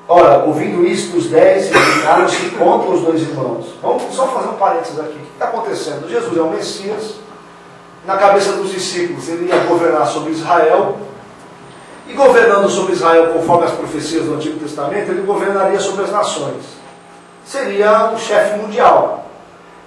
Ora, ouvindo isto, os 10 inclinaram-se contra os 2 irmãos. Vamos só fazer um parênteses aqui. O que está acontecendo? Jesus é o Messias. Na cabeça dos discípulos, ele ia governar sobre Israel. E governando sobre Israel, conforme as profecias do Antigo Testamento, ele governaria sobre as nações. Seria o chefe mundial.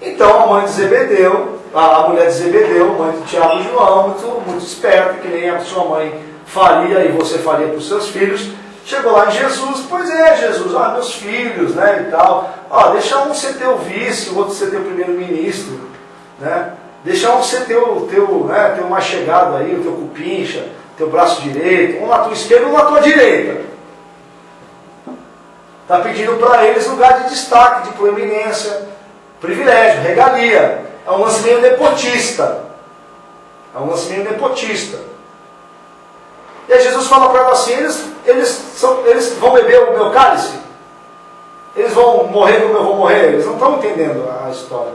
Então, a mãe de Zebedeu, a mulher de Zebedeu, mãe de Tiago e João, muito esperta, que nem a sua mãe faria e você faria para os seus filhos, chegou lá em Jesus, pois é, Jesus, meus filhos, né, e tal, deixa um ser teu vice, o outro ser teu primeiro-ministro, né, deixa um ser teu mais chegado aí, o teu cupincha, teu braço direito, um na tua esquerda e um na tua direita. Está pedindo para eles lugar de destaque, de proeminência, privilégio, regalia. É um lance meio nepotista. E E aí Jesus fala para ela assim, eles vão beber o meu cálice? Eles vão morrer como eu vou morrer? Eles não estão entendendo a história.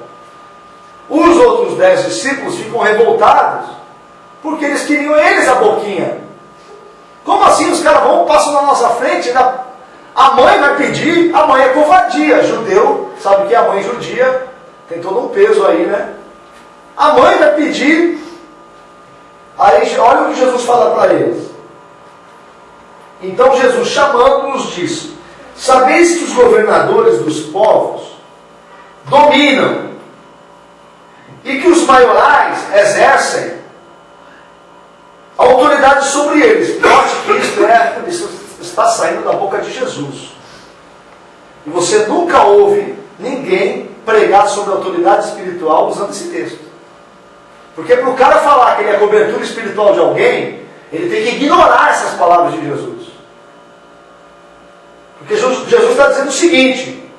Os outros 10 discípulos ficam revoltados, porque eles queriam eles a boquinha. Como assim os caras passam na nossa frente? A mãe vai pedir, a mãe é covardia. Judeu, sabe que a mãe judia tem todo um peso aí, né? A mãe vai pedir. Aí olha o que Jesus fala para eles. Então Jesus, chamando-os, disse: sabeis que os governadores dos povos dominam e que os maiorais exercem autoridade sobre eles. Note que isso está saindo da boca de Jesus. E você nunca ouve ninguém pregar sobre autoridade espiritual usando esse texto. Porque para o cara falar que ele é cobertura espiritual de alguém, ele tem que ignorar essas palavras de Jesus. Porque Jesus está dizendo o seguinte: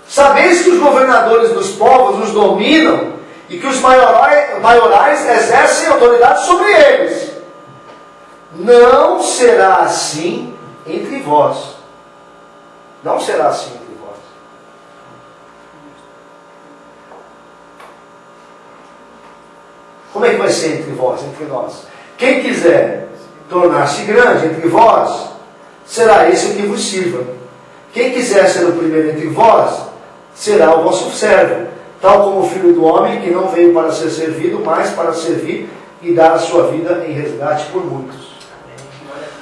sabeis que os governadores dos povos os dominam e que os maiorais exercem autoridade sobre eles. Não será assim entre vós. Não será assim entre vós. Como é que vai ser entre vós, entre nós? Quem quiser tornar-se grande entre vós, será esse o que vos sirva. Quem quiser ser o primeiro entre vós, será o vosso servo, tal como o Filho do Homem, que não veio para ser servido, mas para servir e dar a sua vida em resgate por muitos.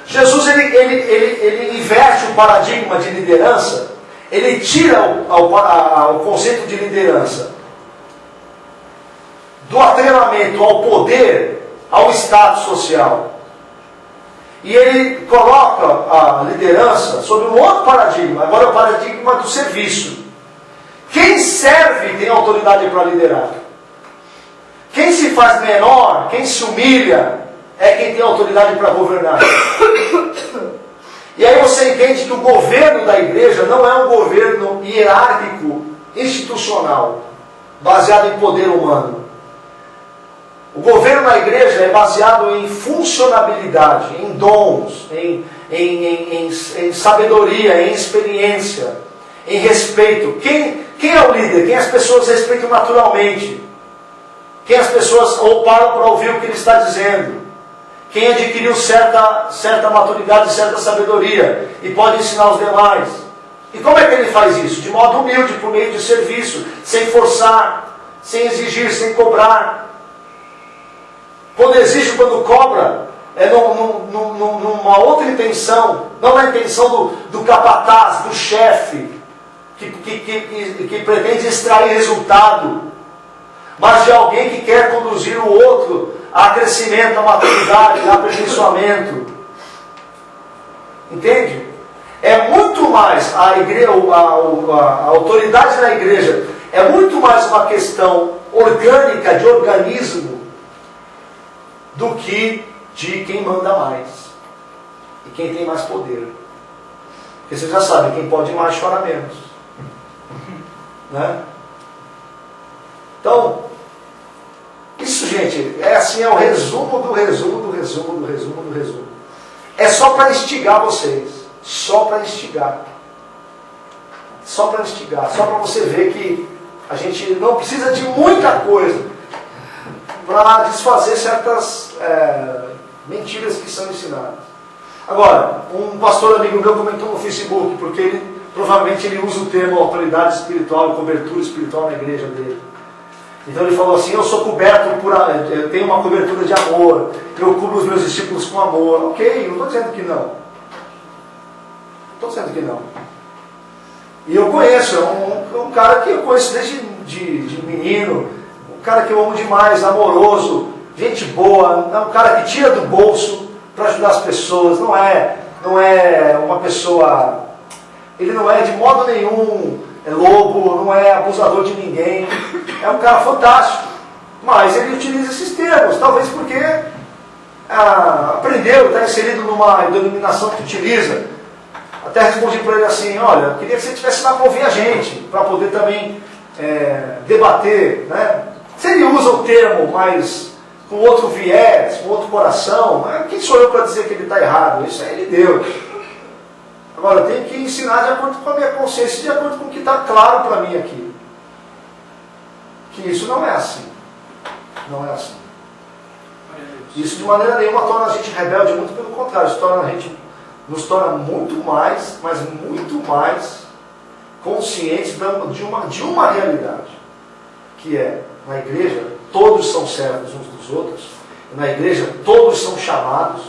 Jesus, ele inverte o paradigma de liderança, ele tira o conceito de liderança do atrelamento ao poder, ao status social. E ele coloca a liderança sobre um outro paradigma, agora é o paradigma do serviço. Quem serve tem autoridade para liderar. Quem se faz menor, quem se humilha, é quem tem autoridade para governar. E aí você entende que o governo da igreja não é um governo hierárquico, institucional, baseado em poder humano. O governo da igreja é baseado em funcionabilidade, em dons, em sabedoria, em experiência, em respeito. Quem é o líder? Quem as pessoas respeitam naturalmente? Quem as pessoas param para ouvir o que ele está dizendo? Quem adquiriu certa maturidade, certa sabedoria e pode ensinar os demais. E como é que ele faz isso? De modo humilde, por meio de serviço, sem forçar, sem exigir, sem cobrar. Quando exige, quando cobra, é numa outra intenção, não na intenção do capataz, do chefe, que pretende extrair resultado, mas de alguém que quer conduzir o outro a crescimento, a maturidade, a aperfeiçoamento. Entende? É muito mais a igreja, a autoridade na igreja é muito mais uma questão orgânica, de organismo, do que de quem manda mais e quem tem mais poder. Porque você já sabe, quem pode mais chora menos, né? Então, isso, gente, é o resumo do resumo do resumo do resumo do resumo. É só para instigar vocês, só para instigar, só para você ver que a gente não precisa de muita coisa para desfazer certas mentiras que são ensinadas. Agora, um pastor amigo meu comentou no Facebook, porque provavelmente ele usa o termo autoridade espiritual e cobertura espiritual na igreja dele. Então ele falou assim: eu sou coberto eu tenho uma cobertura de amor, eu cubro os meus discípulos com amor. Ok, não estou dizendo que não. Estou dizendo que não. E eu conheço, um cara que eu conheço desde de menino, um cara que eu amo demais, amoroso, gente boa, é um cara que tira do bolso para ajudar as pessoas, não é uma pessoa, ele não é de modo nenhum lobo, não é abusador de ninguém, é um cara fantástico, mas ele utiliza esses termos, talvez porque aprendeu, está inserido numa denominação que utiliza. Até respondi para ele assim: olha, eu queria que você estivesse lá para ouvir a gente, para poder também debater, né? Se ele usa o termo mais com outro viés, com outro coração. Quem sou eu para dizer que ele está errado? Isso é ele Deus. Agora, eu tenho que ensinar de acordo com a minha consciência, de acordo com o que está claro para mim aqui. Que isso não é assim. Não é assim. Isso de maneira nenhuma torna a gente rebelde, muito pelo contrário, isso nos torna muito mais, mas muito mais conscientes de uma realidade, que é, na igreja, todos são servos uns dos outros, e na igreja todos são chamados,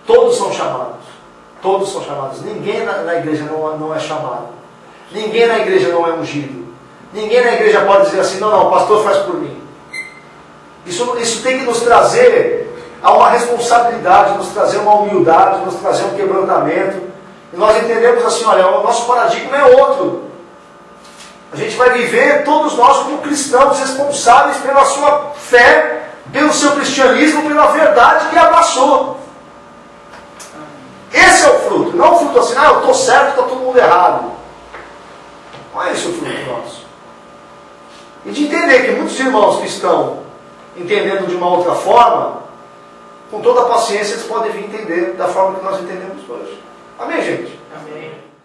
todos são chamados, todos são chamados. Ninguém na igreja não é chamado, ninguém na igreja não é ungido, ninguém na igreja pode dizer assim, não, o pastor faz por mim. Isso tem que nos trazer a uma responsabilidade, nos trazer uma humildade, nos trazer um quebrantamento. E nós entendemos assim, olha, o nosso paradigma é outro. A gente vai viver, todos nós como cristãos, responsáveis pela sua fé, pelo seu cristianismo, pela verdade que abraçou. Esse é o fruto. Não o fruto assim, eu estou certo, está todo mundo errado. Não é esse o fruto nosso. E de entender que muitos irmãos que estão entendendo de uma outra forma, com toda a paciência eles podem vir entender da forma que nós entendemos hoje. Amém, gente? Amém.